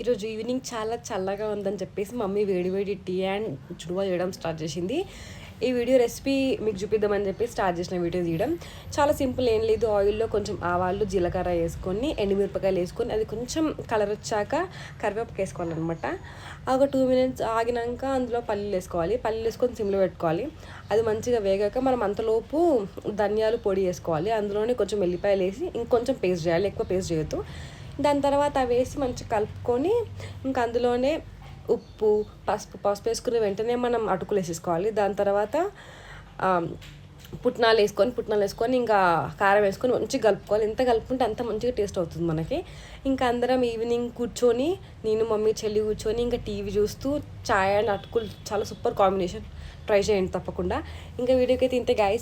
ఈరోజు ఈవినింగ్ చాలా చల్లగా ఉందని చెప్పేసి మమ్మీ వేడి వేడి టీ అండ్ చుడువా చేయడం స్టార్ట్ చేసింది. ఈ వీడియో రెసిపీ మీకు చూపిద్దామని చెప్పి స్టార్ట్ చేసిన వీడియో తీయడం. చాలా సింపుల్, ఏం లేదు. ఆయిల్లో కొంచెం ఆవాలు జీలకర్ర వేసుకొని ఎండుమిరపకాయలు వేసుకొని అది కొంచెం కలర్ వచ్చాక కరివేపాకు వేసుకోవాలన్నమాట. ఒక 2 minutes ఆగినాక అందులో పల్లీలు వేసుకోవాలి. పల్లీలు వేసుకొని సిమ్లో పెట్టుకోవాలి. అది మంచిగా వేగాక మనం అంతలోపు ధనియాలు పొడి వేసుకోవాలి. అందులోనే కొంచెం ఎల్లిపాయలు వేసి ఇంకొంచెం పేస్ట్ చేయాలి, ఎక్కువ పేస్ట్ చేయొద్దు. దాని తర్వాత అవి వేసి మంచిగా కలుపుకొని ఇంకా అందులోనే ఉప్పు పసుపు వేసుకుని వెంటనే మనం అటుకులు వేసేసుకోవాలి. దాని తర్వాత పుట్నాలు వేసుకొని ఇంకా కారం వేసుకొని మంచిగా కలుపుకోవాలి. ఎంత కలుపుకుంటే అంత మంచిగా టేస్ట్ అవుతుంది మనకి. ఇంకా అందరం ఈవినింగ్ కూర్చొని నేను మమ్మీ చెల్లి కూర్చొని ఇంకా టీవీ చూస్తూ చాయ్ అండ్ అటుకులు చాలా సూపర్ కాంబినేషన్. ట్రై చేయండి తప్పకుండా. ఇంకా వీడియోకి అయితే ఇంతే గైస్.